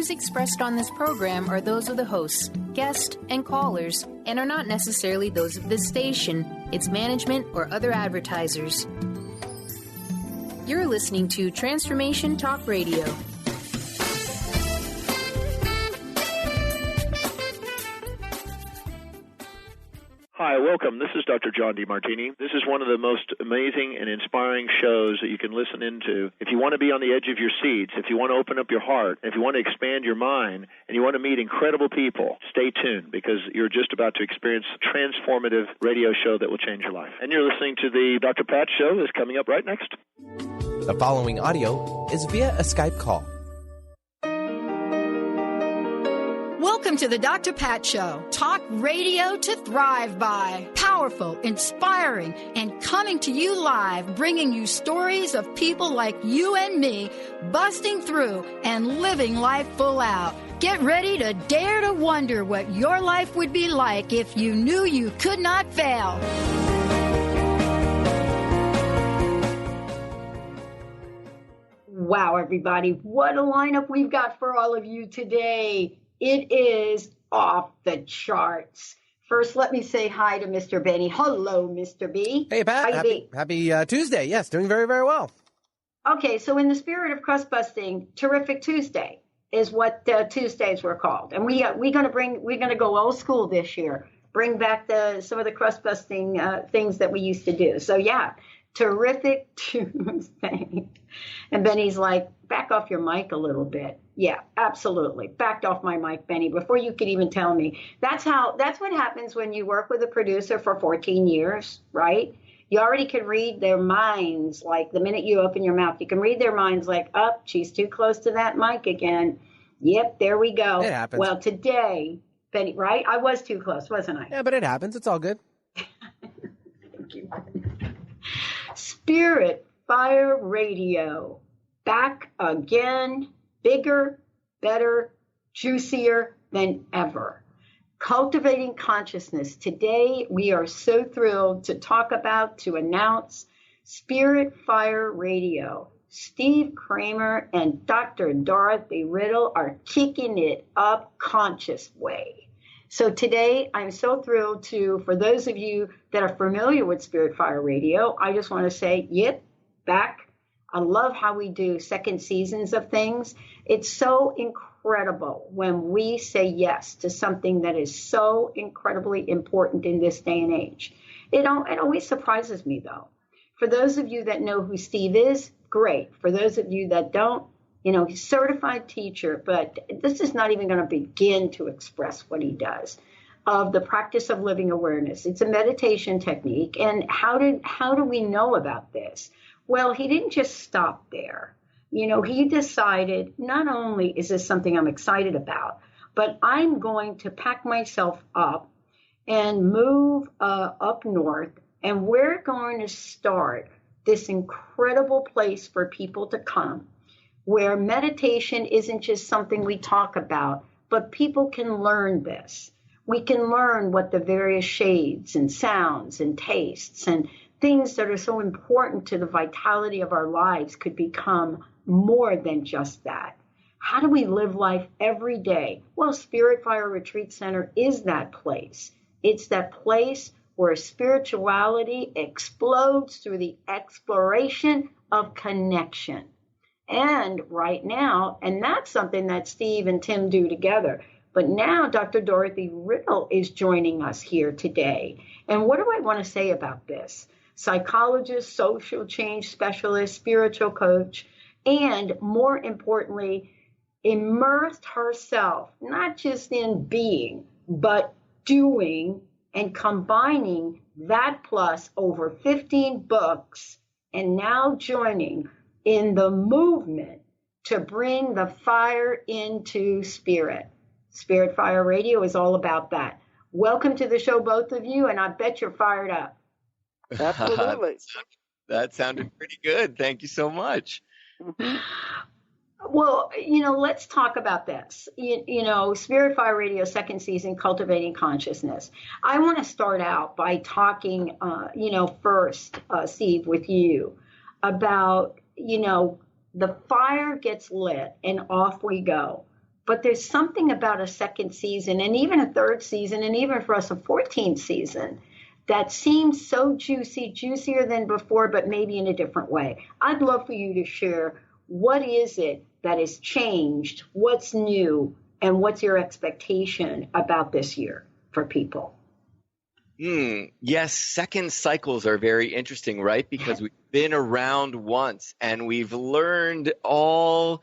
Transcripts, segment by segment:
views expressed on this program are those of the hosts, guests, and callers, and are not necessarily those of this station, its management, or other advertisers. You're listening to Transformation Talk Radio. Hi, welcome. This is Dr. John DeMartini. This is one of the most amazing and inspiring shows that you can listen into. If you want to be on the edge of your seats, if you want to open up your heart, if you want to expand your mind, and you want to meet incredible people, stay tuned because you're just about to experience a transformative radio show that will change your life. And you're listening to the Dr. Pat Show that's coming up right next. The following audio is via a Skype call. Welcome to the Dr. Pat Show. Talk radio to thrive by. Powerful, inspiring, and coming to you live, bringing you stories of people like you and me busting through and living life full out. Get ready to dare to wonder what your life would be like if you knew you could not fail. Wow, everybody, what a lineup we've got for all of you today. It is off the charts. First, let me say hi to Mr. Benny. Hello, Mr. B. Hey, Pat. Happy Tuesday. Yes, doing very, very well. Okay, so in the spirit of crust busting, Terrific Tuesday is what Tuesdays were called, and we're gonna go old school this year. Bring back some of the crust busting things that we used to do. So yeah, Terrific Tuesday. And Benny's like, back off your mic a little bit. Yeah, absolutely. Backed off my mic, Benny, before you could even tell me. That's what happens when you work with a producer for 14 years, right? You already can read their minds. Like the minute you open your mouth, you can read their minds like, oh, she's too close to that mic again. Yep, there we go. It happens. Well, today, Benny, right? I was too close, wasn't I? Yeah, but it happens. It's all good. Thank you. Spirit Fire Radio. Back again. Bigger, better, juicier than ever. Cultivating consciousness. Today, we are so thrilled to announce Spirit Fire Radio. Steve Kramer and Dr. Dorothy Riddle are kicking it up conscious way. So today, I'm so thrilled for those of you that are familiar with Spirit Fire Radio, I just want to say, yep, back. I love how we do second seasons of things. It's so incredible when we say yes to something that is so incredibly important in this day and age. It always surprises me, though. For those of you that know who Steve is, great. For those of you that don't, he's a certified teacher, but this is not even going to begin to express what he does of the practice of living awareness. It's a meditation technique. And how do we know about this? Well, he didn't just stop there. He decided not only is this something I'm excited about, but I'm going to pack myself up and move up north. And we're going to start this incredible place for people to come where meditation isn't just something we talk about, but people can learn this. We can learn what the various shades and sounds and tastes and things that are so important to the vitality of our lives could become more than just that. How do we live life every day? Well, Spirit Fire Retreat Center is that place. It's that place where spirituality explodes through the exploration of connection. And right now, and that's something that Steve and Tim do together, but now Dr. Dorothy Riddle is joining us here today. And what do I want to say about this? Psychologist, social change specialist, spiritual coach, and more importantly, immersed herself, not just in being, but doing and combining that plus over 15 books and now joining in the movement to bring the fire into spirit. Spirit Fire Radio is all about that. Welcome to the show, both of you, and I bet you're fired up. Absolutely. That sounded pretty good. Thank you so much. Mm-hmm. Well, let's talk about this. Spirit Fire Radio second season, Cultivating Consciousness. I want to start out by talking, first, Steve, with you about, the fire gets lit and off we go. But there's something about a second season and even a third season and even for us a 14th season that seems so juicy, juicier than before, but maybe in a different way. I'd love for you to share what is it that has changed, what's new, and what's your expectation about this year for people? Yes, second cycles are very interesting, right? Because we've been around once and we've learned all,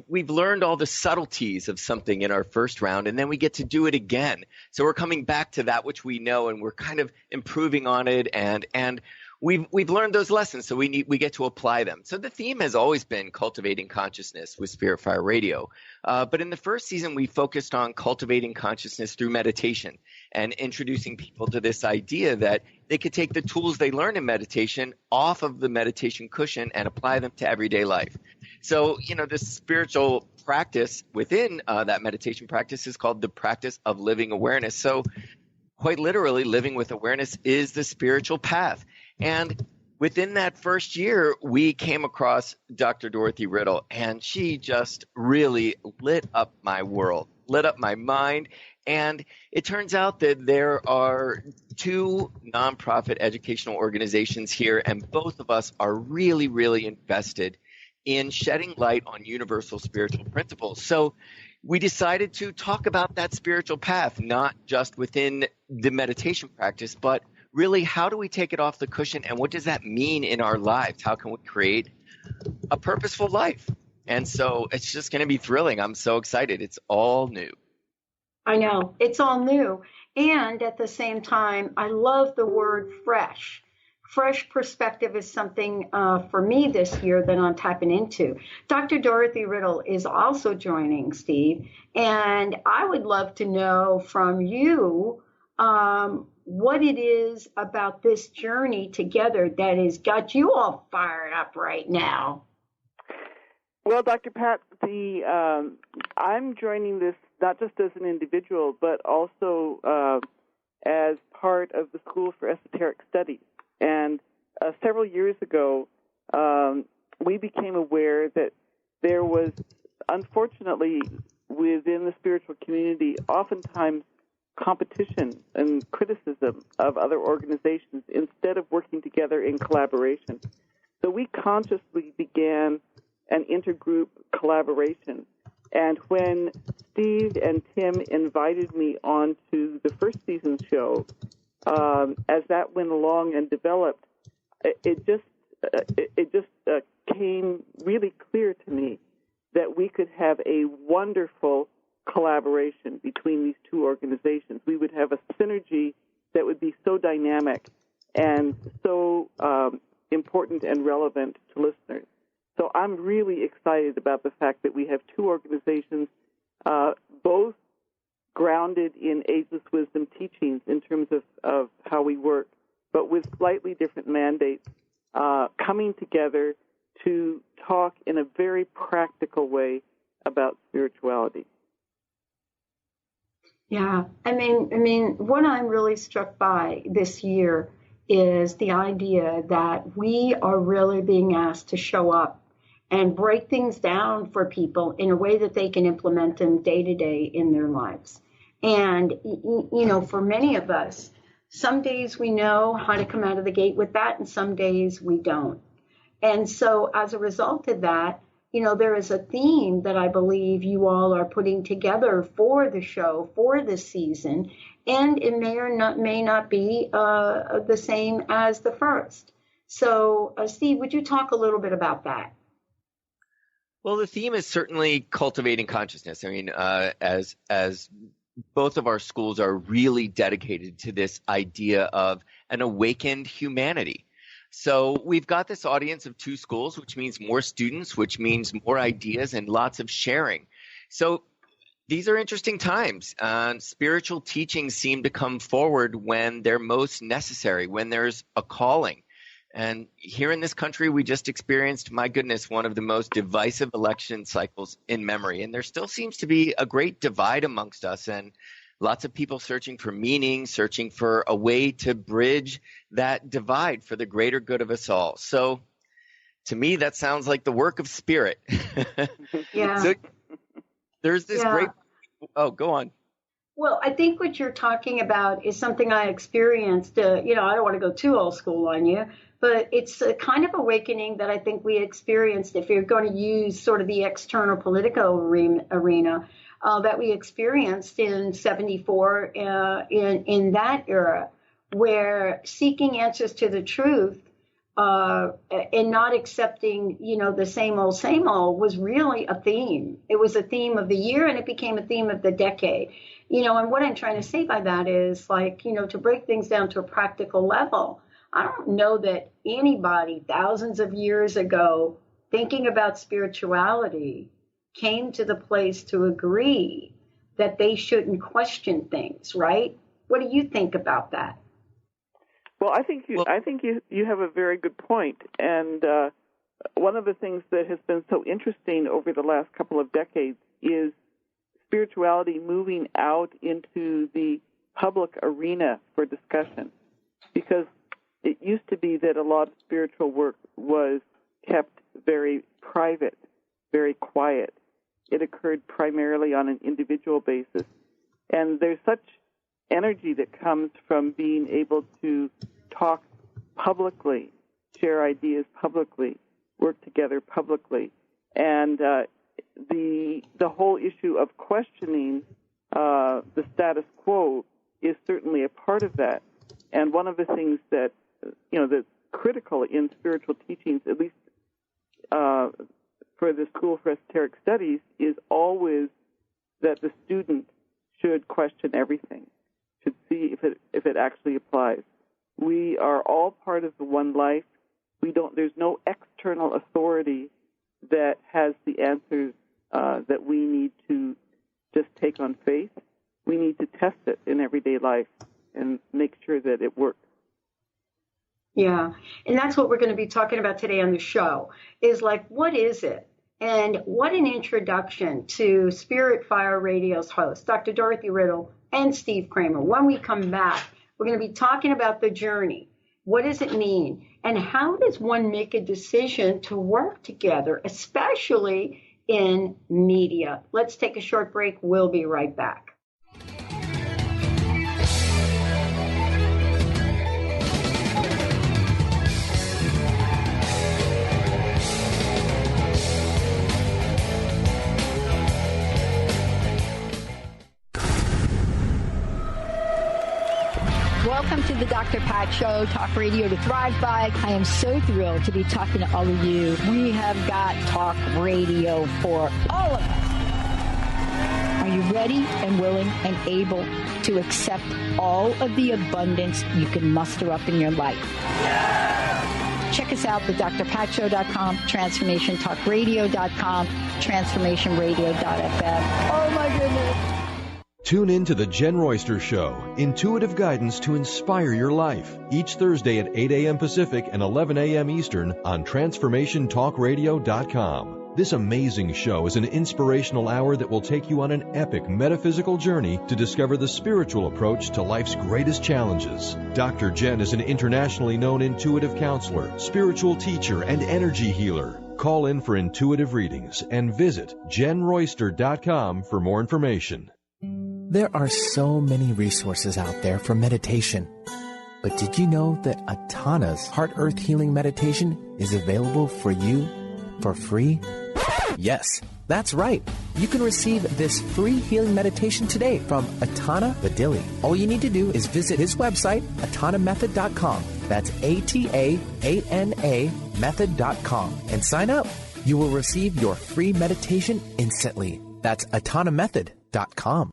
we've learned all the subtleties of something in our first round, and then we get to do it again. So we're coming back to that which we know, and we're kind of improving on it, and we've learned those lessons, so we get to apply them. So the theme has always been cultivating consciousness with Spirit Fire Radio. But in the first season, we focused on cultivating consciousness through meditation and introducing people to this idea that they could take the tools they learn in meditation off of the meditation cushion and apply them to everyday life. So, this spiritual practice within that meditation practice is called the practice of living awareness. So quite literally, living with awareness is the spiritual path. And within that first year, we came across Dr. Dorothy Riddle, and she just really lit up my world, lit up my mind. And it turns out that there are two nonprofit educational organizations here, and both of us are really, really invested in shedding light on universal spiritual principles. So we decided to talk about that spiritual path, not just within the meditation practice, but really, how do we take it off the cushion, and what does that mean in our lives? How can we create a purposeful life? And so it's just going to be thrilling. I'm so excited. It's all new. I know. It's all new. And at the same time, I love the word fresh. Fresh perspective is something for me this year that I'm tapping into. Dr. Dorothy Riddle is also joining, Steve. And I would love to know from you what it is about this journey together that has got you all fired up right now. Well, Dr. Pat, I'm joining this not just as an individual, but also as part of the School for Esoteric Studies. And several years ago, we became aware that there was, unfortunately, within the spiritual community, oftentimes competition and criticism of other organizations instead of working together in collaboration. So we consciously began an intergroup collaboration. And when Steve and Tim invited me onto the first season show, as that went along and developed, it just came really clear to me that we could have a wonderful collaboration between these two organizations. We would have a synergy that would be so dynamic and so important and relevant to listeners. So I'm really excited about the fact that we have two organizations, both grounded in ageless wisdom teachings in terms of how we work, but with slightly different mandates, coming together to talk in a very practical way about spirituality. Yeah, I mean, what I'm really struck by this year is the idea that we are really being asked to show up and break things down for people in a way that they can implement them day to day in their lives. And, for many of us, some days we know how to come out of the gate with that, and some days we don't. And so as a result of that, there is a theme that I believe you all are putting together for the show, for this season, and it may not be the same as the first. So, Steve, would you talk a little bit about that? Well, the theme is certainly cultivating consciousness. I mean, as both of our schools are really dedicated to this idea of an awakened humanity. So we've got this audience of two schools, which means more students, which means more ideas and lots of sharing. So these are interesting times. Spiritual teachings seem to come forward when they're most necessary, when there's a calling. And here in this country, we just experienced, my goodness, one of the most divisive election cycles in memory. And there still seems to be a great divide amongst us, and lots of people searching for meaning, searching for a way to bridge that divide for the greater good of us all. So to me, that sounds like the work of spirit. Yeah. So There's this great. Oh, go on. Well, I think what you're talking about is something I experienced. I don't want to go too old school on you, but it's a kind of awakening that I think we experienced, if you're going to use sort of the external political arena, that we experienced in 74 in that era, where seeking answers to the truth and not accepting, the same old was really a theme. It was a theme of the year, and it became a theme of the decade. And what I'm trying to say by that is, to break things down to a practical level, I don't know that anybody thousands of years ago thinking about spirituality came to the place to agree that they shouldn't question things, right? What do you think about that? Well, I think you have a very good point. And one of the things that has been so interesting over the last couple of decades is spirituality moving out into the public arena for discussion. Because it used to be that a lot of spiritual work was kept very private, very quiet. It occurred primarily on an individual basis. And there's such energy that comes from being able to talk publicly, share ideas publicly, work together publicly. And the whole issue of questioning the status quo is certainly a part of that. And one of the things that, that's critical in spiritual teachings, at least for the School for Esoteric Studies, is always that the student should question everything, should see if it actually applies. We are all part of the one life. There's no external authority that has the answers that we need to just take on faith. We need to test it in everyday life and make sure that it works. Yeah, and that's what we're going to be talking about today on the show, is what is it? And what an introduction to Spirit Fire Radio's hosts, Dr. Dorothy Riddle and Steve Kramer. When we come back, we're going to be talking about the journey. What does it mean? And how does one make a decision to work together, especially in media? Let's take a short break. We'll be right back. Welcome to the Dr. Pat Show, Talk Radio to Thrive By. I am so thrilled to be talking to all of you. We have got talk radio for all of us. Are you ready and willing and able to accept all of the abundance you can muster up in your life? Yeah! Check us out at drpatshow.com, transformationtalkradio.com, transformationradio.fm. Oh my goodness. Tune in to The Jen Royster Show, intuitive guidance to inspire your life, each Thursday at 8 a.m. Pacific and 11 a.m. Eastern on TransformationTalkRadio.com. This amazing show is an inspirational hour that will take you on an epic metaphysical journey to discover the spiritual approach to life's greatest challenges. Dr. Jen is an internationally known intuitive counselor, spiritual teacher, and energy healer. Call in for intuitive readings and visit JenRoyster.com for more information. There are so many resources out there for meditation. But did you know that Atana's Heart Earth Healing Meditation is available for you for free? Yes, that's right. You can receive this free healing meditation today from Atana Badili. All you need to do is visit his website, atanamethod.com. That's ATAANA method.com, and sign up. You will receive your free meditation instantly. That's atanamethod.com.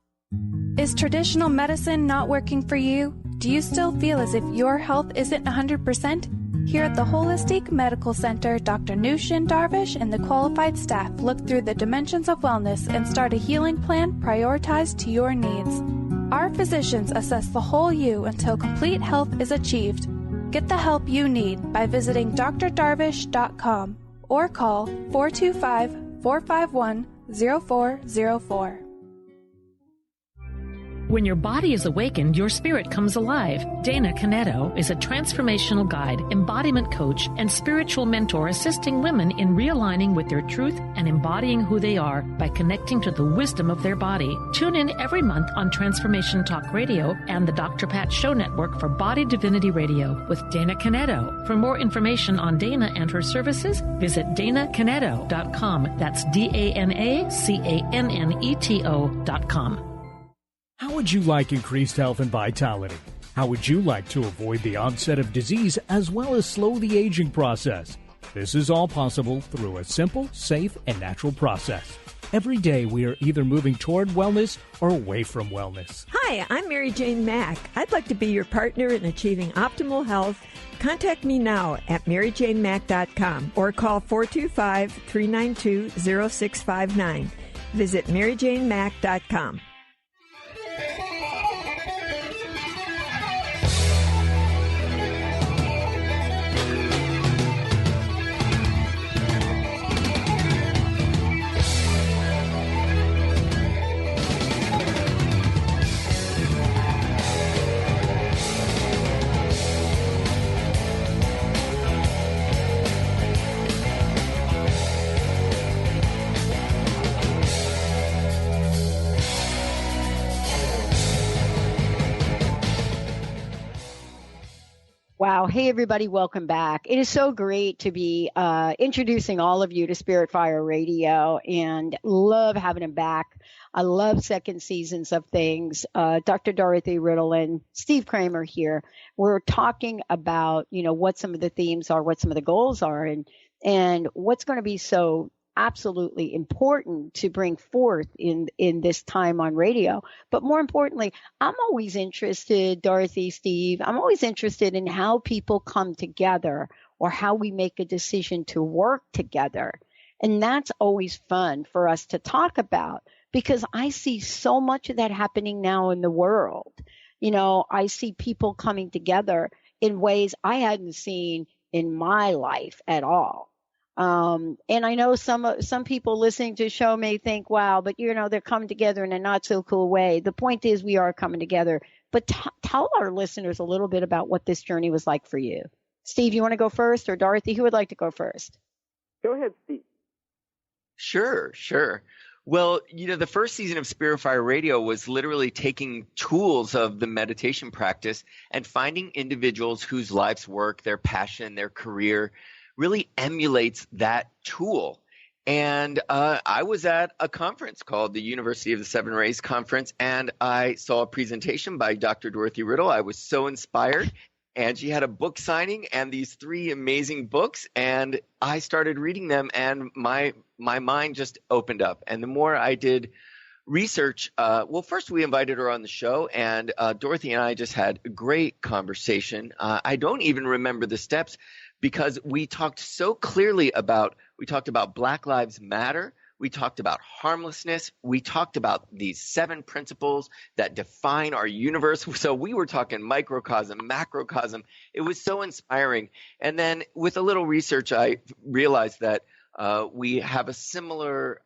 Is traditional medicine not working for you? Do you still feel as if your health isn't 100%? Here at the Holistic Medical Center, Dr. Nushin Darvish and the qualified staff look through the dimensions of wellness and start a healing plan prioritized to your needs. Our physicians assess the whole you until complete health is achieved. Get the help you need by visiting drdarvish.com or call 425-451-0404. When your body is awakened, your spirit comes alive. Dana Canetto is a transformational guide, embodiment coach, and spiritual mentor assisting women in realigning with their truth and embodying who they are by connecting to the wisdom of their body. Tune in every month on Transformation Talk Radio and the Dr. Pat Show Network for Body Divinity Radio with Dana Canetto. For more information on Dana and her services, visit DanaCanetto.com. That's DanaCanneto.com. How would you like increased health and vitality? How would you like to avoid the onset of disease as well as slow the aging process? This is all possible through a simple, safe, and natural process. Every day we are either moving toward wellness or away from wellness. Hi, I'm Mary Jane Mack. I'd like to be your partner in achieving optimal health. Contact me now at maryjanemack.com or call 425-392-0659. Visit maryjanemack.com. Wow. Hey, everybody. Welcome back. It is so great to be introducing all of you to Spirit Fire Radio and love having him back. I love second seasons of things. Dr. Dorothy, Riddle, and Steve Kramer here. We're talking about, what some of the themes are, what some of the goals are, and what's going to be so absolutely important to bring forth in this time on radio. But more importantly, I'm always interested, Dorothy, Steve, I'm always interested in how people come together or how we make a decision to work together. And that's always fun for us to talk about because I see so much of that happening now in the world. I see people coming together in ways I hadn't seen in my life at all. And I know some people listening to the show may think, wow, but they're coming together in a not so cool way. The point is we are coming together, but tell our listeners a little bit about what this journey was like for you. Steve, you want to go first, or Dorothy, who would like to go first? Go ahead, Steve. Sure. Well, the first season of Spirit Fire Radio was literally taking tools of the meditation practice and finding individuals whose life's work, their passion, their career really emulates that tool. And I was at a conference called the University of the Seven Rays Conference, and I saw a presentation by Dr. Dorothy Riddle. I was so inspired. And she had a book signing and these 3 amazing books, and I started reading them, and my mind just opened up. And the more I did research, first we invited her on the show, and Dorothy and I just had a great conversation. I don't even remember the steps, because we talked so clearly about Black Lives Matter. We talked about harmlessness. We talked about these 7 principles that define our universe. So we were talking microcosm, macrocosm. It was so inspiring. And then with a little research, I realized that we have a similar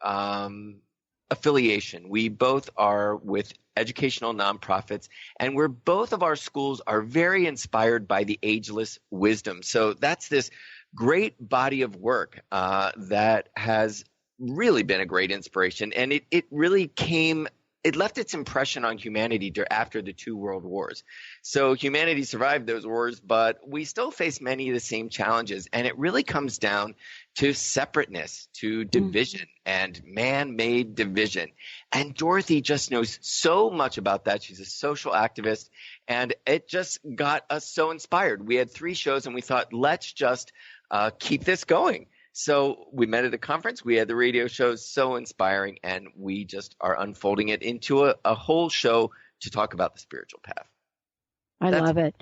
affiliation. We both are with educational nonprofits, and both of our schools are very inspired by the ageless wisdom. So that's this great body of work that has really been a great inspiration, and it really left its impression on humanity after the 2 world wars. So humanity survived those wars, but we still face many of the same challenges, and it really comes down to separateness, to division, and man-made division. And Dorothy just knows so much about that. She's a social activist, and it just got us so inspired. We had 3 shows, and we thought, let's just keep this going. So we met at a conference. We had the radio shows, so inspiring, and we just are unfolding it into a whole show to talk about the spiritual path. I love it.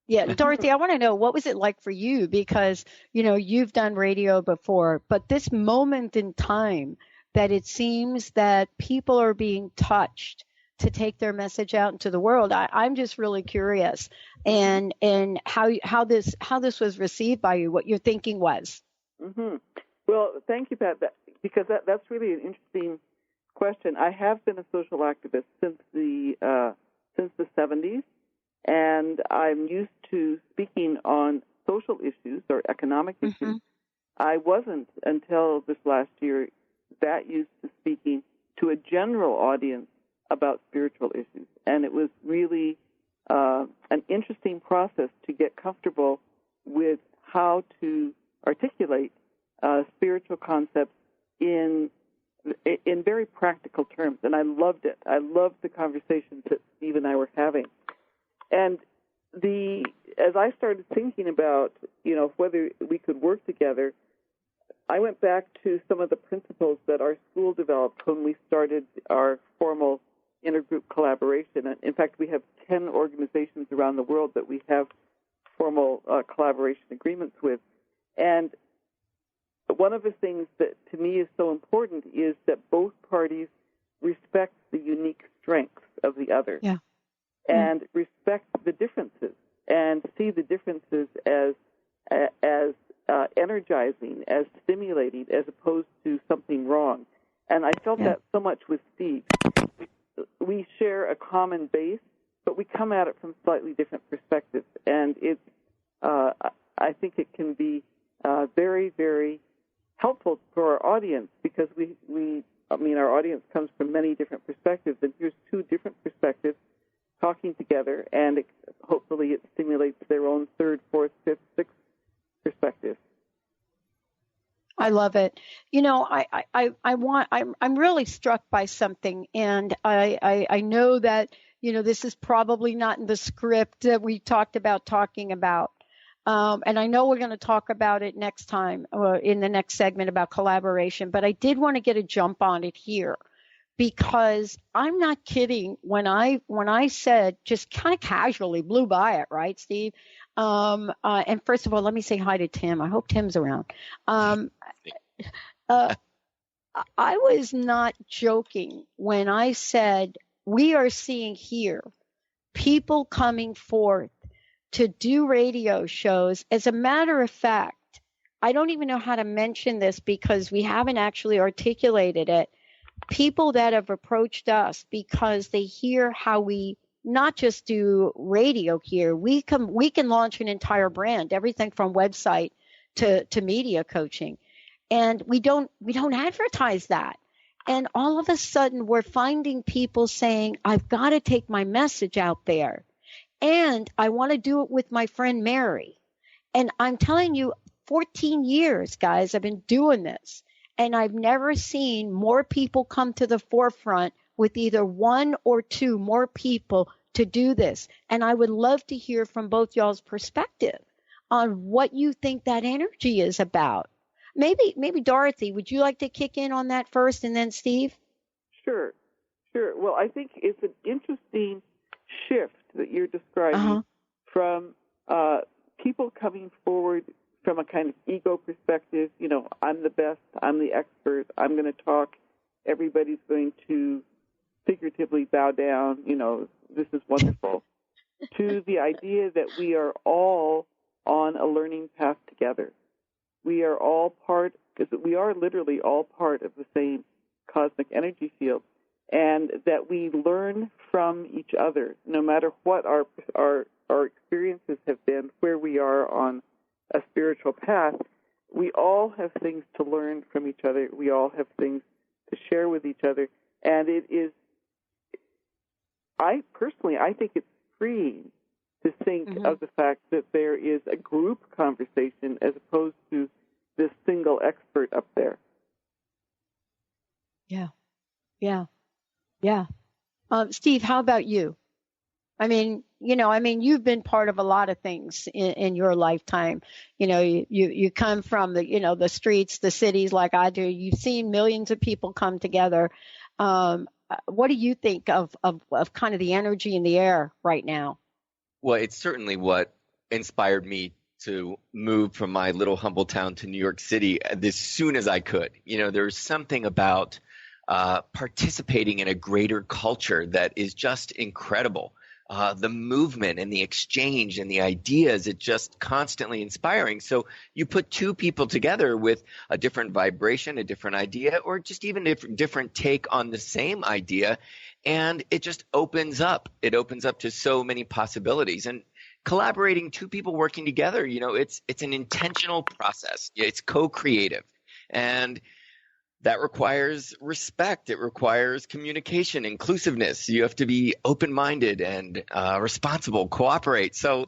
Yeah, Dorothy, I want to know, what was it like for you? Because, you've done radio before, but this moment in time that it seems that people are being touched to take their message out into the world. I'm just really curious and how this was received by you, what your thinking was. Mm-hmm. Well, thank you, Pat, because that's really an interesting question. I have been a social activist since the 70s, and I'm used to speaking on social issues or economic issues. I wasn't until this last year that used to speaking to a general audience about spiritual issues, and it was really an interesting process to get comfortable with how to articulate spiritual concepts in very practical terms, and I loved it. I loved the conversations that Steve and I were having. And as I started thinking about, whether we could work together, I went back to some of the principles that our school developed when we started our formal intergroup collaboration. And in fact, we have 10 organizations around the world that we have formal collaboration agreements with. And one of the things that to me is so important is that both parties respect the unique strengths of the other and respect the differences and see the differences as energizing, as stimulating, as opposed to something wrong. And I felt that so much with Steve. We share a common base, but we come at it from slightly different perspectives. And it's, I think it can be very, very helpful for our audience because our audience comes from many different perspectives, and here's two different perspectives talking together, and hopefully it stimulates their own third, fourth, fifth, sixth perspective. I love it. I'm really struck by something, and I know that, this is probably not in the script that we talked about talking about. And I know we're going to talk about it next time in the next segment about collaboration, but I did want to get a jump on it here because I'm not kidding when I said, just kind of casually blew by it, right, Steve? And first of all, let me say hi to Tim. I hope Tim's around. I was not joking when I said we are seeing here people coming forth to do radio shows. As a matter of fact, I don't even know how to mention this because we haven't actually articulated it. People that have approached us because they hear how we not just do radio here. We can launch an entire brand, everything from website to media coaching. And we don't advertise that. And all of a sudden we're finding people saying, I've got to take my message out there. And I want to do it with my friend Mary. And I'm telling you, 14 years, guys, I've been doing this. And I've never seen more people come to the forefront with either one or two more people to do this. And I would love to hear from both y'all's perspective on what you think that energy is about. Maybe Dorothy, would you like to kick in on that first and then Steve? Sure. Well, I think it's an interesting shift that you're describing from people coming forward from a kind of ego perspective. I'm the best, I'm the expert, I'm going to talk, everybody's going to figuratively bow down, this is wonderful, to the idea that we are all on a learning path together. We are all we are literally all part of the same cosmic energy field, and that we learn from each other, no matter what our experiences have been, where we are on a spiritual path. We all have things to learn from each other. We all have things to share with each other, and it is. I think it's freeing to think of the fact that there is a group conversation as opposed to this single expert up there. Yeah. Steve, how about you? You've been part of a lot of things in your lifetime. You come from the streets, the cities like I do. You've seen millions of people come together. What do you think of kind of the energy in the air right now? Well, it's certainly what inspired me to move from my little humble town to New York City as soon as I could. There's something about participating in a greater culture that is just incredible. the movement and the exchange and the ideas. It's just constantly inspiring. So you put two people together with a different vibration, a different idea, or just even a different take on the same idea, and it just opens up. It opens up to so many possibilities. And collaborating, two people working together, it's an intentional process. It's co-creative. And that requires respect. It requires communication, inclusiveness. You have to be open-minded and responsible, cooperate. So,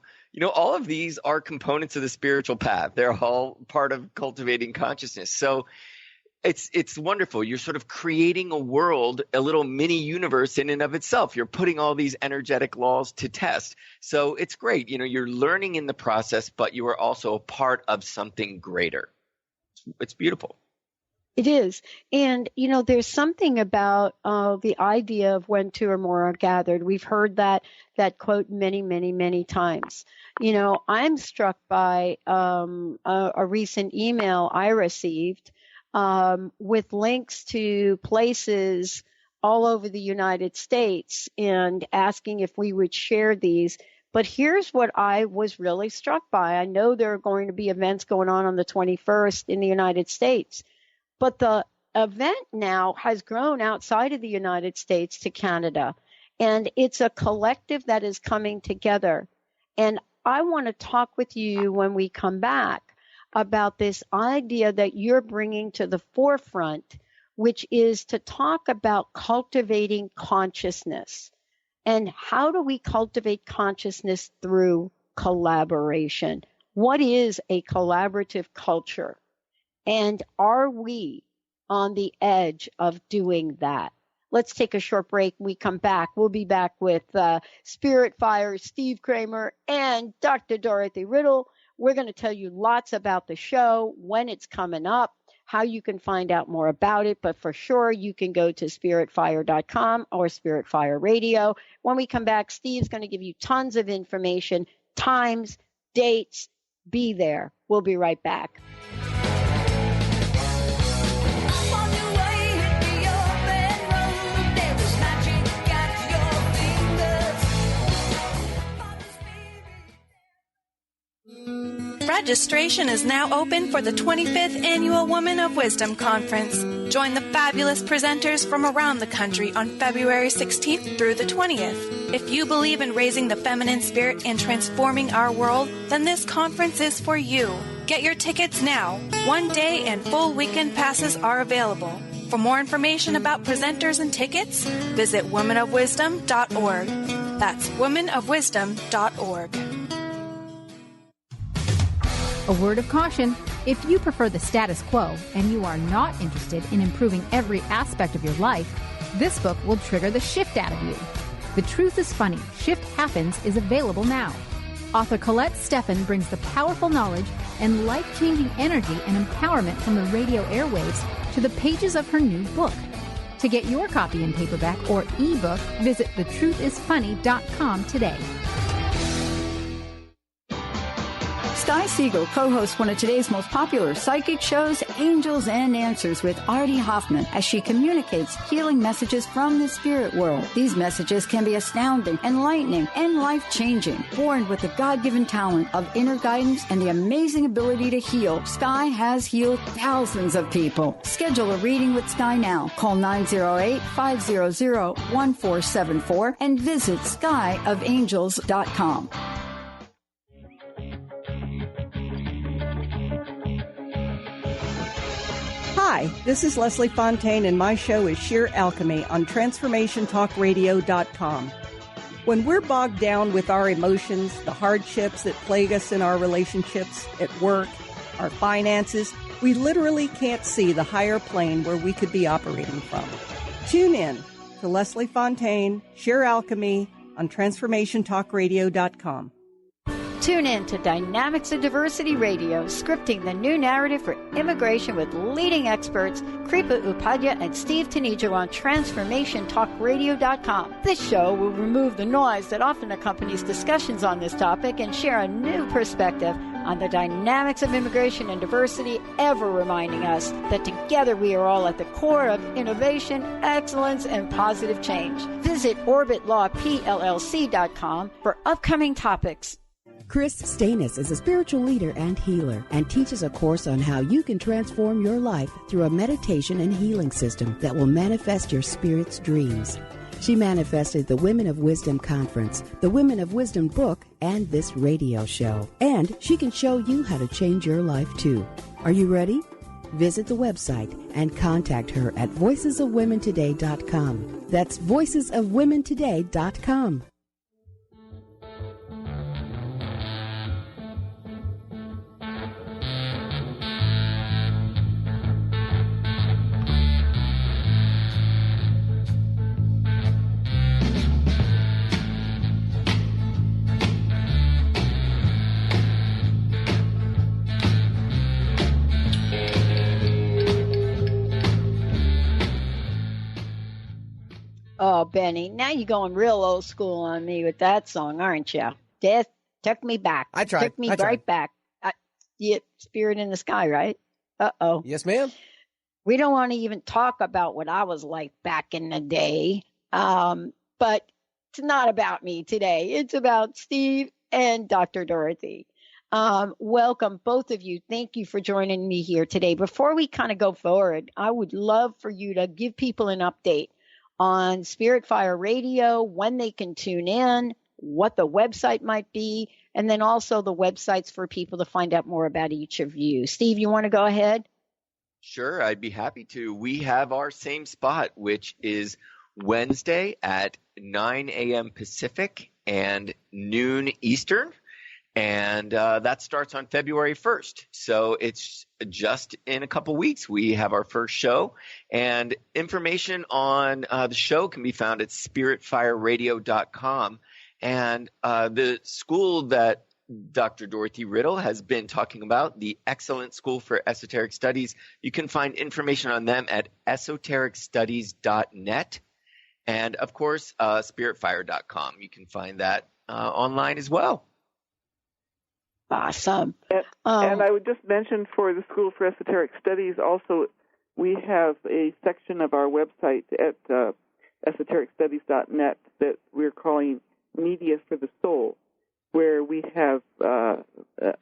all of these are components of the spiritual path. They're all part of cultivating consciousness. So it's wonderful. You're sort of creating a world, a little mini universe in and of itself. You're putting all these energetic laws to test. So it's great. You're learning in the process, but you are also a part of something greater. It's beautiful. It is. And, there's something about the idea of when two or more are gathered. We've heard that quote many, many, many times. I'm struck by a recent email I received with links to places all over the United States and asking if we would share these. But here's what I was really struck by. I know there are going to be events going on the 21st in the United States. But the event now has grown outside of the United States to Canada, and it's a collective that is coming together. And I want to talk with you when we come back about this idea that you're bringing to the forefront, which is to talk about cultivating consciousness. And how do we cultivate consciousness through collaboration? What is a collaborative culture? And are we on the edge of doing that? Let's take a short break. When we come back, we'll be back with Spirit Fire, Steve Kramer, and Dr. Dorothy Riddle. We're going to tell you lots about the show, when it's coming up, how you can find out more about it. But for sure, you can go to spiritfire.com or Spirit Fire Radio. When we come back, Steve's going to give you tons of information, times, dates. Be there. We'll be right back. Registration is now open for the 25th Annual Woman of Wisdom Conference. Join the fabulous presenters from around the country on February 16th through the 20th. If you believe in raising the feminine spirit and transforming our world, then this conference is for you. Get your tickets now. One day and full weekend passes are available. For more information about presenters and tickets, visit womanofwisdom.org. That's womanofwisdom.org. A word of caution: if you prefer the status quo and you are not interested in improving every aspect of your life, this book will trigger the shift out of you. The Truth is Funny, Shift Happens is available now. Author Colette Steffen brings the powerful knowledge and life-changing energy and empowerment from the radio airwaves to the pages of her new book. To get your copy in paperback or ebook, visit thetruthisfunny.com today. Sky Siegel co-hosts one of today's most popular psychic shows, Angels and Answers, with Artie Hoffman, as she communicates healing messages from the spirit world. These messages can be astounding, enlightening, and life-changing. Born with the God-given talent of inner guidance and the amazing ability to heal, Sky has healed thousands of people. Schedule a reading with Sky now. Call 908-500-1474 and visit skyofangels.com. Hi, this is Leslie Fontaine, and my show is Sheer Alchemy on TransformationTalkRadio.com. When we're bogged down with our emotions, the hardships that plague us in our relationships, at work, our finances, we literally can't see the higher plane where we could be operating from. Tune in to Leslie Fontaine, Sheer Alchemy on TransformationTalkRadio.com. Tune in to Dynamics of Diversity Radio, scripting the new narrative for immigration with leading experts Kripa Upadhyaya and Steve Tanijo on TransformationTalkRadio.com. This show will remove the noise that often accompanies discussions on this topic and share a new perspective on the dynamics of immigration and diversity, ever reminding us that together we are all at the core of innovation, excellence, and positive change. Visit OrbitLawPLLC.com for upcoming topics. Chris Stanis is a spiritual leader and healer and teaches a course on how you can transform your life through a meditation and healing system that will manifest your spirit's dreams. She manifested the Women of Wisdom Conference, the Women of Wisdom book, and this radio show. And she can show you how to change your life too. Are you ready? Visit the website and contact her at voicesofwomentoday.com. That's voicesofwomentoday.com. Oh, Benny, now you're going real old school on me with that song, aren't you? Death took me back. I tried. Took me right back. Spirit in the sky, right? Uh-oh. Yes, ma'am. We don't want to even talk about what I was like back in the day. But it's not about me today. It's about Steve and Dr. Dorothy. Welcome, both of you. Thank you for joining me here today. Before we kind of go forward, I would love for you to give people an update on Spirit Fire Radio, when they can tune in, what the website might be, and then also the websites for people to find out more about each of you. Steve, you want to go ahead? Sure, I'd be happy to. We have our same spot, which is Wednesday at 9 a.m. Pacific and noon Eastern. And that starts on February 1st. So it's just in a couple weeks. We have our first show. And information on the show can be found at spiritfireradio.com. And the school that Dr. Dorothy Riddle has been talking about, the Excellent School for Esoteric Studies, you can find information on them at esotericstudies.net. And, of course, spiritfire.com. You can find that online as well. Awesome. And I would just mention for the School for Esoteric Studies also, we have a section of our website at esotericstudies.net that we're calling Media for the Soul, where we have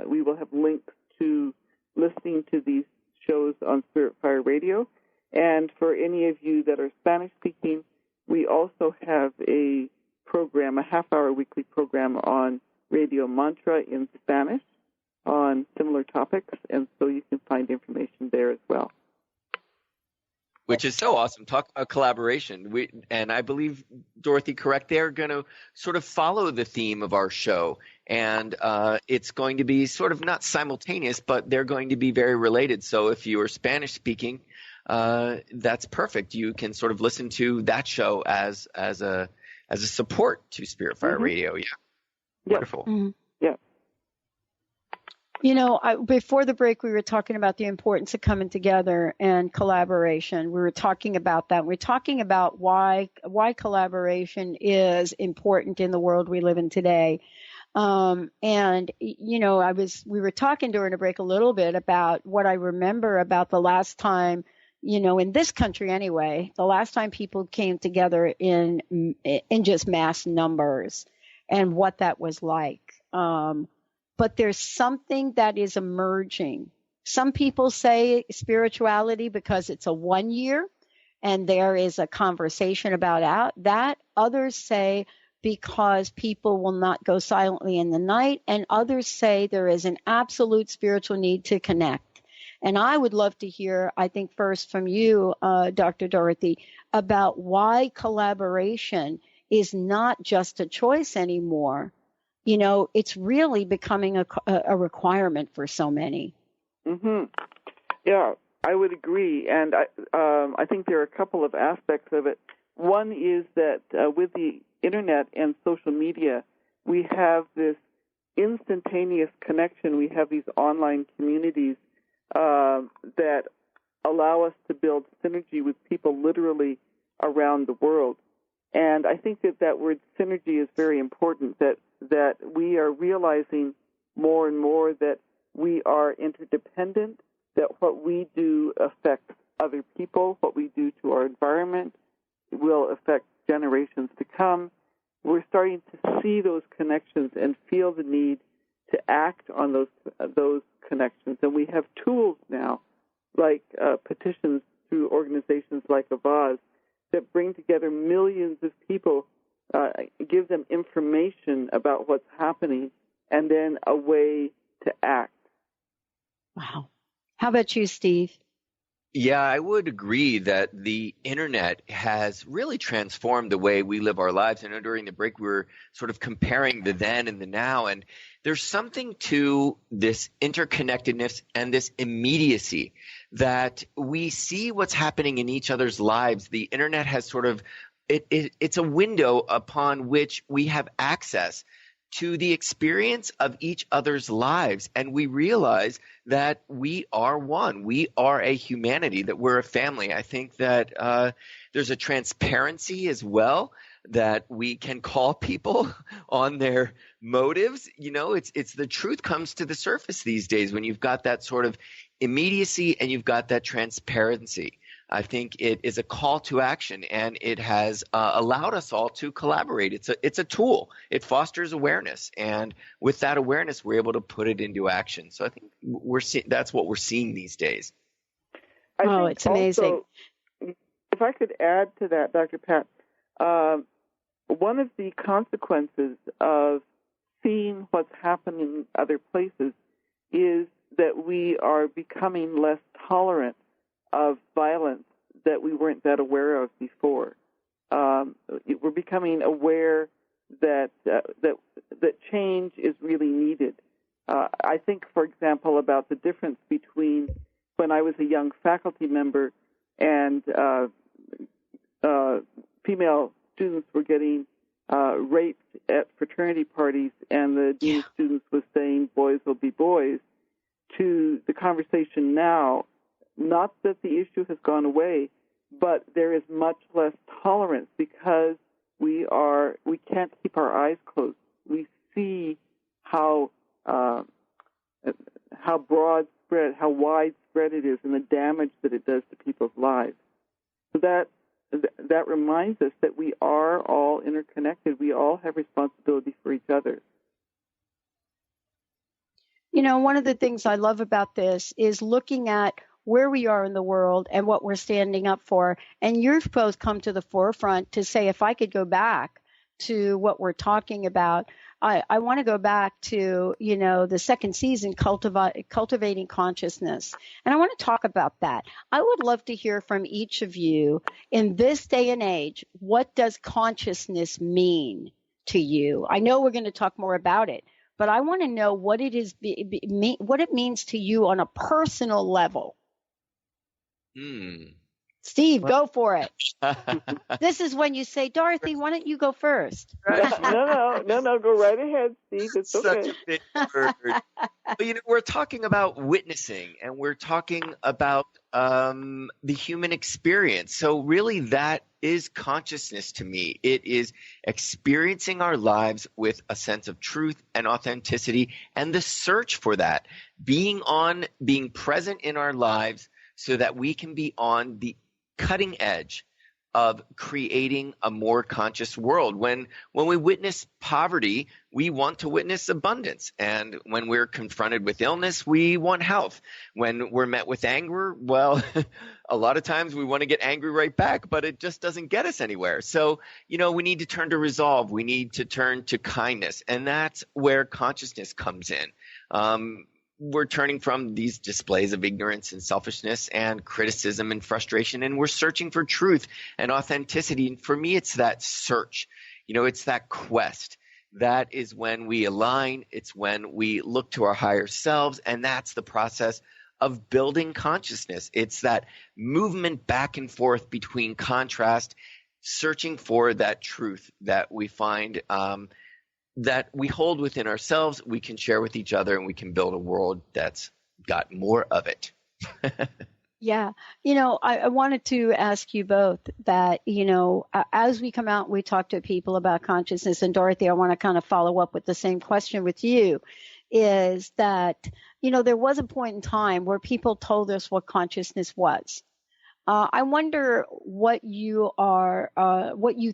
we will have links to listening to these shows on Spirit Fire Radio. And for any of you that are Spanish-speaking, we also have a program, a half-hour weekly program on Radio Mantra in Spanish on similar topics, and so you can find information there as well. Which is so awesome. Talk about collaboration. And I believe, Dorothy, correct, they're going to sort of follow the theme of our show. And it's going to be sort of not simultaneous, but they're going to be very related. So if you are Spanish-speaking, that's perfect. You can sort of listen to that show as a support to Spirit Fire Radio. Yeah. Wonderful. Mm-hmm. Yeah. You know, before the break, we were talking about the importance of coming together and collaboration. We were talking about that. We're talking about why collaboration is important in the world we live in today. And, you know, we were talking during the break a little bit about what I remember about the last time, you know, in this country anyway, the last time people came together in just mass numbers and what that was like. But there's something that is emerging. Some people say spirituality because it's a 1 year and there is a conversation about that. Others say because people will not go silently in the night, and others say there is an absolute spiritual need to connect. And I would love to hear, I think first from you, Dr. Dorothy, about why collaboration is not just a choice anymore. You know, it's really becoming a requirement for so many. Mm-hmm. Yeah, I would agree. And I think there are a couple of aspects of it. One is that with the Internet and social media, we have this instantaneous connection. We have these online communities that allow us to build synergy with people literally around the world. And I think that word synergy is very important, that we are realizing more and more that we are interdependent, that what we do affects other people, what we do to our environment will affect generations to come. We're starting to see those connections and feel the need to act on those connections. And we have tools now, like petitions through organizations like Avaz, that bring together millions of people, give them information about what's happening, and then a way to act. Wow. How about you, Steve? Yeah, I would agree that the internet has really transformed the way we live our lives. I know during the break we were sort of comparing the then and the now, and there's something to this interconnectedness and this immediacy that we see what's happening in each other's lives. The internet has sort of it's a window upon which we have access to the experience of each other's lives. And we realize that we are one. We are a humanity, that we're a family. I think that there's a transparency as well, that we can call people on their motives. You know, it's the truth comes to the surface these days when you've got that sort of immediacy and you've got that transparency. I think it is a call to action, and it has allowed us all to collaborate. It's a tool. It fosters awareness, and with that awareness, we're able to put it into action. So I think that's what we're seeing these days. It's amazing. Also, if I could add to that, Dr. Pat, one of the consequences of seeing what's happening in other places is that we are becoming less tolerant of violence that we weren't that aware of before. We're becoming aware that change is really needed. I think, for example, about the difference between when I was a young faculty member and female students were getting raped at fraternity parties, and the dean of students was saying boys will be boys, to the conversation now. Not that the issue has gone away, but there is much less tolerance because we can't keep our eyes closed. We see how widespread it is and the damage that it does to people's lives. So that reminds us that we are all interconnected. We all have responsibility for each other. You know, one of the things I love about this is looking at where we are in the world and what we're standing up for. And you've both come to the forefront to say, if I could go back to what we're talking about, I want to go back to, the second season, Cultivating Consciousness. And I want to talk about that. I would love to hear from each of you in this day and age, what does consciousness mean to you? I know we're going to talk more about it, but I want to know what it is, what it means to you on a personal level. Steve, go for it. This is when you say, Dorothy, why don't you go first? No, go right ahead, Steve. It's okay. Such a big word. But, we're talking about witnessing, and we're talking about the human experience. So really that is consciousness to me. It is experiencing our lives with a sense of truth and authenticity and the search for that, being present in our lives so that we can be on the cutting edge of creating a more conscious world. When we witness poverty, we want to witness abundance. And when we're confronted with illness, we want health. When we're met with anger, well, a lot of times we want to get angry right back, but it just doesn't get us anywhere. So, we need to turn to resolve. We need to turn to kindness. And that's where consciousness comes in. We're turning from these displays of ignorance and selfishness and criticism and frustration, and we're searching for truth and authenticity. And for me, it's that search. It's that quest. That is when we align. It's when we look to our higher selves, and that's the process of building consciousness. It's that movement back and forth between contrast, searching for that truth that we find that we hold within ourselves, we can share with each other, and we can build a world that's got more of it. Yeah. I wanted to ask you both that, as we come out, we talk to people about consciousness. And Dorothy, I want to kind of follow up with the same question with you, is that, there was a point in time where people told us what consciousness was. I wonder what you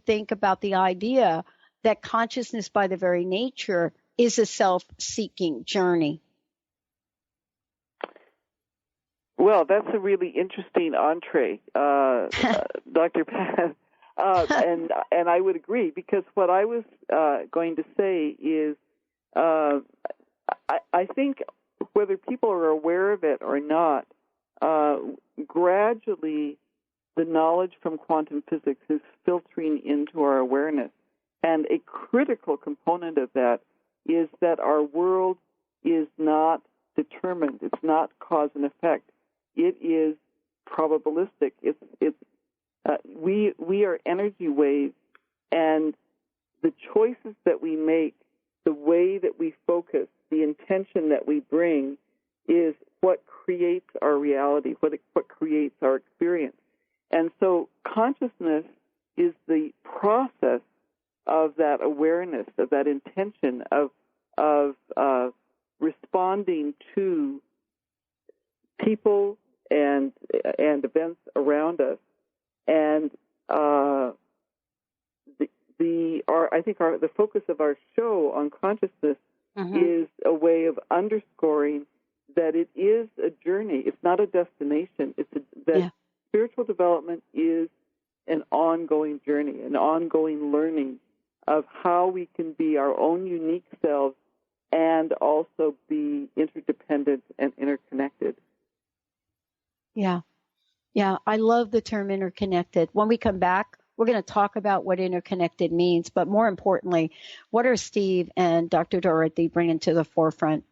think about the idea that consciousness by the very nature is a self-seeking journey. Well, that's a really interesting entree, Dr. Pat. And I would agree, because what I was going to say is I think whether people are aware of it or not, gradually the knowledge from quantum physics is filtering into our awareness. And a critical component of that is that our world is not determined. It's not cause and effect. It is probabilistic. We are energy waves, and the choices that we make, the way that we focus, the intention that we bring, is what creates our reality, what creates our experience. And so consciousness is the process of that awareness, of that intention, of responding to people and events around us. And the focus of our show on consciousness is a way of underscoring that it is a journey. It's not a destination. Spiritual development is an ongoing journey, an ongoing learning of how we can be our own unique selves and also be interdependent and interconnected. Yeah. Yeah, I love the term interconnected. When we come back, we're going to talk about what interconnected means, but more importantly, what are Steve and Dr. Dorothy bringing to the forefront?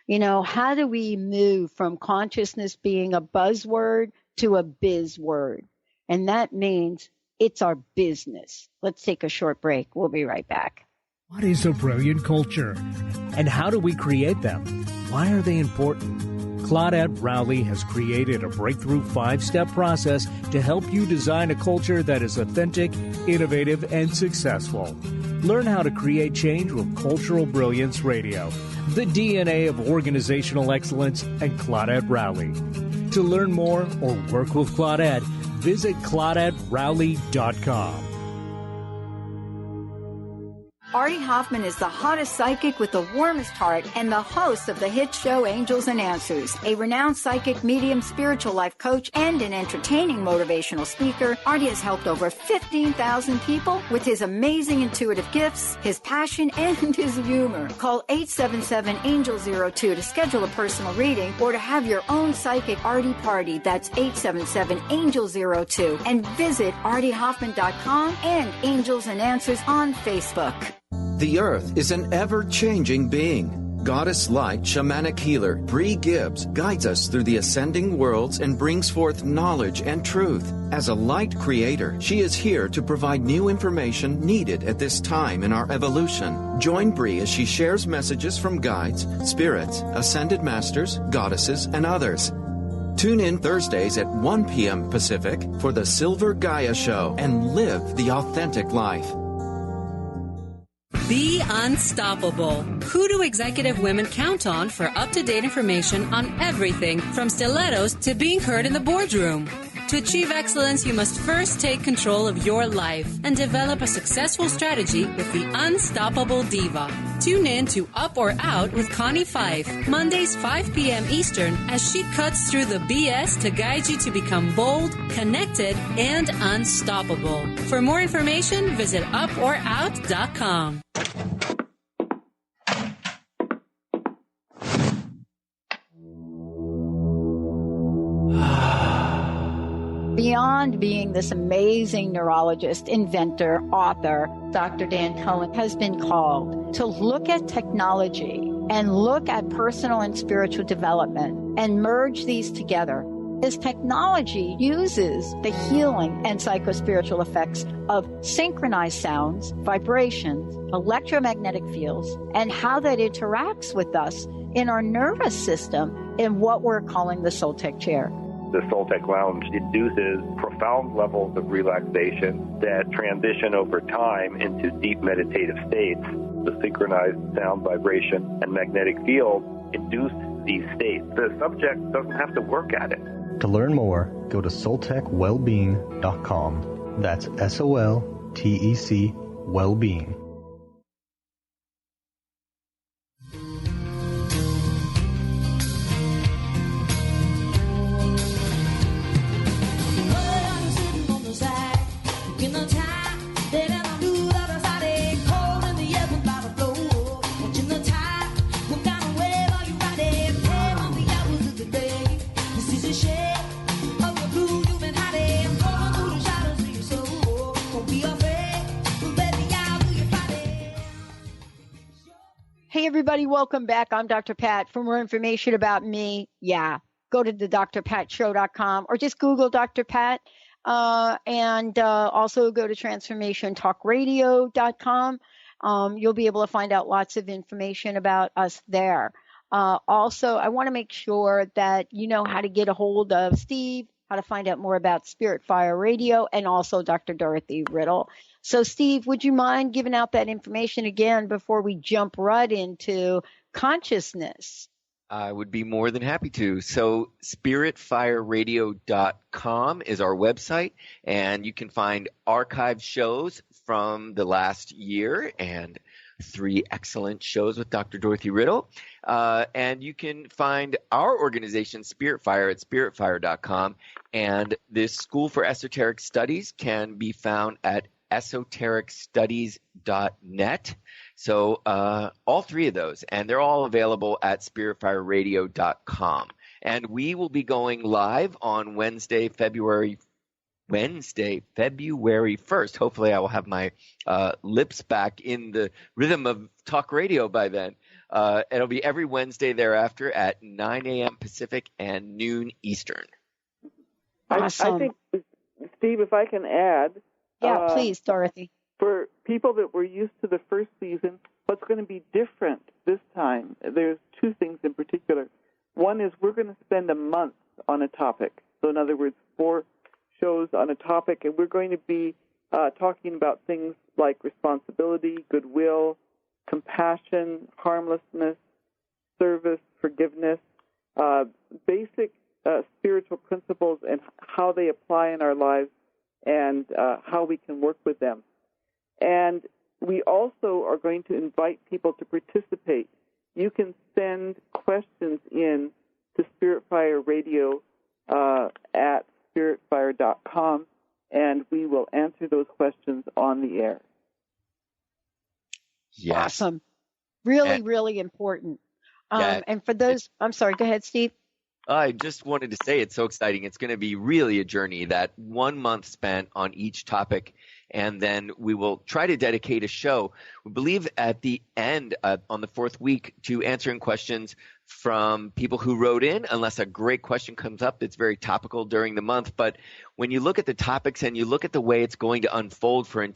How do we move from consciousness being a buzzword to a biz word? And that means it's our business. Let's take a short break. We'll be right back. What is a brilliant culture? And how do we create them? Why are they important? Claudette Rowley has created a breakthrough 5-step process to help you design a culture that is authentic, innovative, and successful. Learn how to create change with Cultural Brilliance Radio, the DNA of organizational excellence, and Claudette Rowley. To learn more or work with Claudette, visit ClaudetteRowley.com. Artie Hoffman is the hottest psychic with the warmest heart and the host of the hit show Angels and Answers. A renowned psychic, medium, spiritual life coach, and an entertaining motivational speaker, Artie has helped over 15,000 people with his amazing intuitive gifts, his passion, and his humor. Call 877-ANGEL-02 to schedule a personal reading or to have your own psychic Artie party. That's 877-ANGEL-02. And visit ArtieHoffman.com and Angels and Answers on Facebook. The Earth is an ever-changing being. Goddess Light Shamanic Healer Bree Gibbs guides us through the ascending worlds and brings forth knowledge and truth. As a light creator, she is here to provide new information needed at this time in our evolution. Join Bree as she shares messages from guides, spirits, ascended masters, goddesses, and others. Tune in Thursdays at 1 p.m. Pacific for the Silver Gaia Show and live the authentic life. Be unstoppable. Who do executive women count on for up-to-date information on everything from stilettos to being heard in the boardroom? To achieve excellence, you must first take control of your life and develop a successful strategy with the Unstoppable Diva. Tune in to Up or Out with Connie Fife, Mondays 5 p.m. Eastern, as she cuts through the BS to guide you to become bold, connected, and unstoppable. For more information, visit uporout.com. Beyond being this amazing neurologist, inventor, author, Dr. Dan Cohen has been called to look at technology and look at personal and spiritual development and merge these together is technology uses the healing and psychospiritual effects of synchronized sounds, vibrations, electromagnetic fields, and how that interacts with us in our nervous system in what we're calling the Soltec chair. The Soltec Lounge induces profound levels of relaxation that transition over time into deep meditative states. The synchronized sound, vibration, and magnetic field induce these states. The subject doesn't have to work at it. To learn more, go to soltecwellbeing.com. That's SOLTEC Wellbeing. Hey, everybody, welcome back. I'm Dr. Pat. For more information about me, go to the drpatshow.com or just Google Dr. Pat. And also go to transformationtalkradio.com. You'll be able to find out lots of information about us there. Also, I want to make sure that you know how to get a hold of Steve, how to find out more about Spirit Fire Radio, and also Dr. Dorothy Riddle. So, Steve, would you mind giving out that information again before we jump right into consciousness? I would be more than happy to. So spiritfireradio.com is our website, and you can find archived shows from the last year and 3 excellent shows with Dr. Dorothy Riddle. And you can find our organization, Spirit Fire, at spiritfire.com. And this School for Esoteric Studies can be found at esotericstudies.net. So all 3 of those, and they're all available at spiritfireradio.com. And we will be going live on Wednesday, February 1st. Hopefully I will have my lips back in the rhythm of talk radio by then. It'll be every Wednesday thereafter at 9 a.m. Pacific and noon Eastern. Awesome. I think, Steve, if I can add. Please, Dorothy. For people that were used to the first season, what's going to be different this time? There's 2 things in particular. One is we're going to spend a month on a topic. So in other words, 4 shows on a topic, and we're going to be talking about things like responsibility, goodwill, compassion, harmlessness, service, forgiveness, basic spiritual principles and how they apply in our lives and how we can work with them. And we also are going to invite people to participate. You can send questions in to Spirit Fire Radio at spiritfire.com, and we will answer those questions on the air. Yes. Awesome. Really, really important. And for those, I'm sorry, go ahead, Steve. I just wanted to say it's so exciting. It's going to be really a journey, that 1 month spent on each topic, and then we will try to dedicate a show, we believe at the end on the 4th week, to answering questions from people who wrote in, unless a great question comes up that's very topical during the month. But when you look at the topics and you look at the way it's going to unfold for an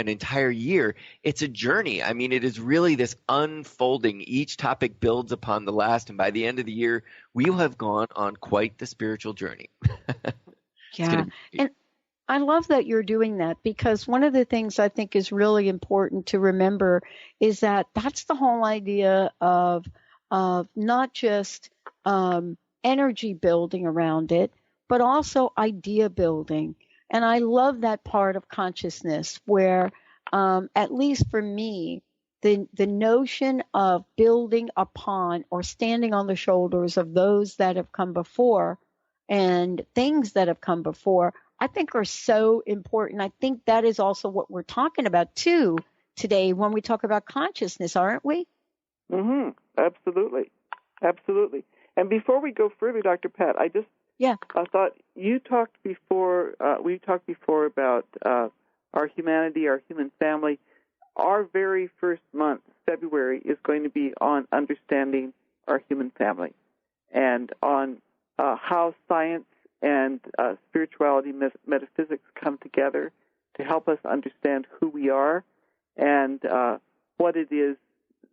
entire year, it's a journey. I mean, it is really this unfolding. Each topic builds upon the last, and by the end of the year, we will have gone on quite the spiritual journey. And I love that you're doing that, because one of the things I think is really important to remember is that that's the whole idea of not just energy building around it, but also idea building. And I love that part of consciousness where, at least for me, the notion of building upon or standing on the shoulders of those that have come before and things that have come before, I think are so important. I think that is also what we're talking about, too, today when we talk about consciousness, aren't we? Mm-hmm. Absolutely. Absolutely. And before we go further, Dr. Pat, I thought you talked before, we talked before about our humanity, our human family. Our very first month, February, is going to be on understanding our human family and on how science and spirituality, metaphysics come together to help us understand who we are and what it is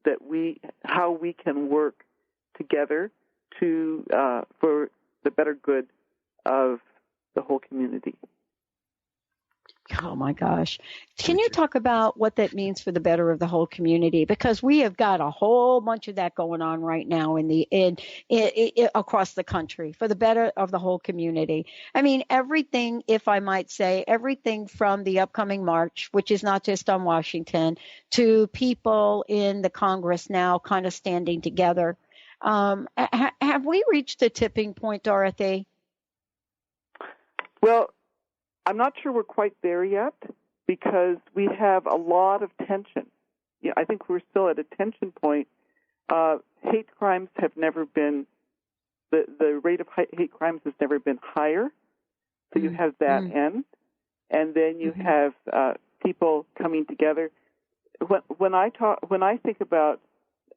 that how we can work together to for the better good of the whole community. Oh my gosh. Can you talk about what that means for the better of the whole community? Because we have got a whole bunch of that going on right now across the country for the better of the whole community. I mean, everything, if I might say, everything from the upcoming march, which is not just on Washington, to people in the Congress now kind of standing together. Have we reached a tipping point, Dorothy? Well, I'm not sure we're quite there yet because we have a lot of tension. Yeah, I think we're still at a tension point. Hate crimes have never been, the rate of hate crimes has never been higher. So you have that end. And then you have people coming together. When I think about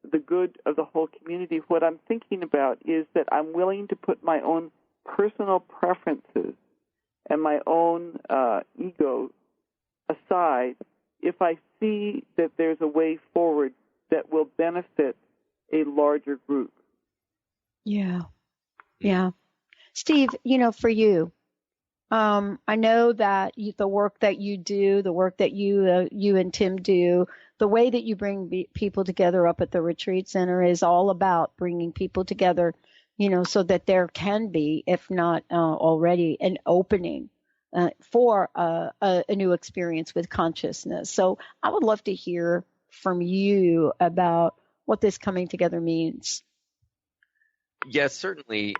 the good of the whole community, what I'm thinking about is that I'm willing to put my own personal preferences and my own ego aside if I see that there's a way forward that will benefit a larger group. Yeah. Steve, for you, I know that the work that you do, the work that you and Tim do, the way that you bring people together up at the retreat center is all about bringing people together, so that there can be, if not already, an opening for a new experience with consciousness. So I would love to hear from you about what this coming together means. Yes, certainly.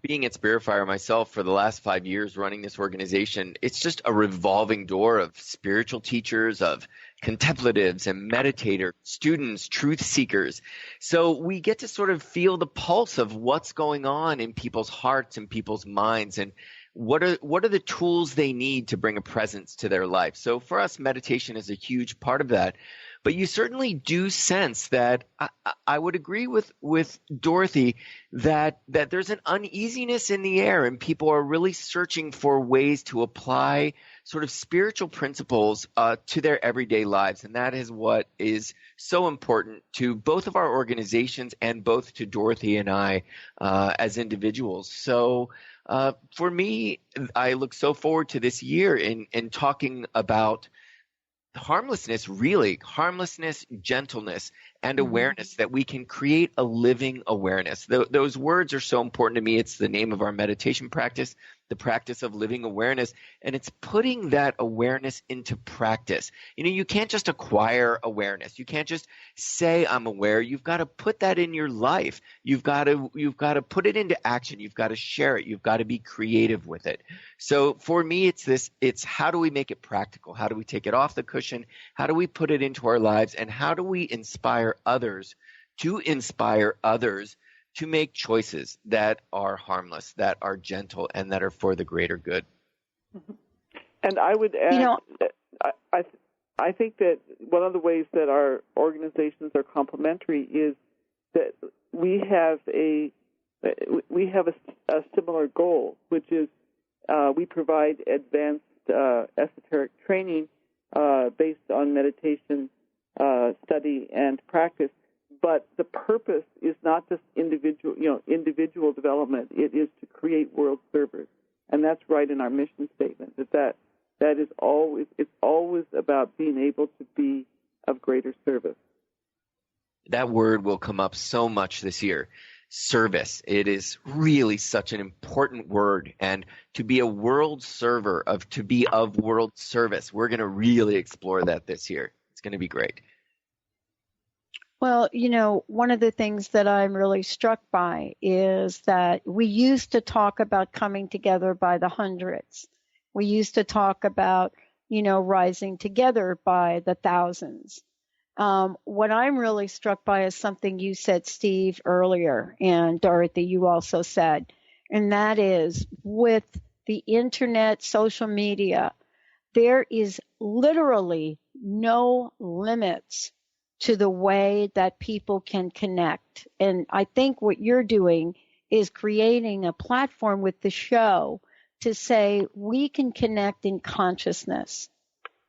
Being at Spirit Fire myself for the last 5 years running this organization, it's just a revolving door of spiritual teachers, of contemplatives and meditators, students, truth seekers. So we get to sort of feel the pulse of what's going on in people's hearts and people's minds, and what are the tools they need to bring a presence to their life. So for us, meditation is a huge part of that. But you certainly do sense that I would agree with Dorothy that there's an uneasiness in the air, and people are really searching for ways to apply sort of spiritual principles to their everyday lives. And that is what is so important to both of our organizations and both to Dorothy and I as individuals. So for me, I look so forward to this year in talking about harmlessness, gentleness, and awareness, that we can create a living awareness. Those words are so important to me. It's the name of our meditation practice, the practice of living awareness, and it's putting that awareness into practice. You can't just acquire awareness. You can't just say I'm aware. You've got to put that in your life. You've got to put it into action. You've got to share it. You've got to be creative with it. So for me, it's how do we make it practical? How do we take it off the cushion? How do we put it into our lives? And how do we inspire others to make choices that are harmless, that are gentle, and that are for the greater good? And I would add, I think that one of the ways that our organizations are complementary is that we have a similar goal, which is we provide advanced esoteric training based on meditation, study, and practice. But the purpose is not just individual development. It is to create world servers, and that's right in our mission statement. That is always, it's always about being able to be of greater service. That word will come up so much this year. Service. It is really such an important word, and to be a world server, to be of world service. We're going to really explore that this year. It's going to be great. Well, one of the things that I'm really struck by is that we used to talk about coming together by the hundreds. We used to talk about, rising together by the thousands. What I'm really struck by is something you said, Steve, earlier, and Dorothy, you also said, and that is with the internet, social media, there is literally no limits to the way that people can connect. And I think what you're doing is creating a platform with the show to say we can connect in consciousness.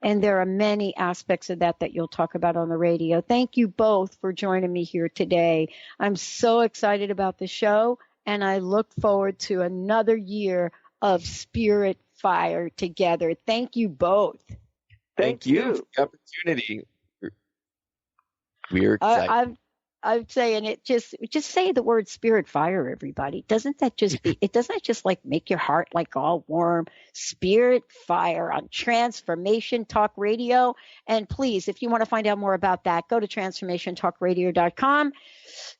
And there are many aspects of that you'll talk about on the radio. Thank you both for joining me here today. I'm so excited about the show, and I look forward to another year of Spirit Fire together. Thank you both. Thank you for the opportunity. We're excited. I'm saying it just say the word Spirit Fire, everybody. Doesn't that just like make your heart like all warm? Spirit Fire on Transformation Talk Radio. And please, if you want to find out more about that, go to transformationtalkradio.com.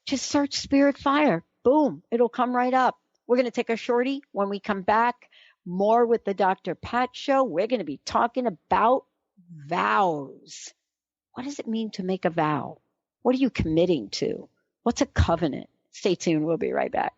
Just search Spirit Fire. Boom. It'll come right up. We're going to take a shorty. When we come back, more with the Dr. Pat Show. We're going to be talking about vows. What does it mean to make a vow? What are you committing to? What's a covenant? Stay tuned. We'll be right back.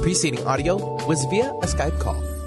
Preceding audio was via a Skype call.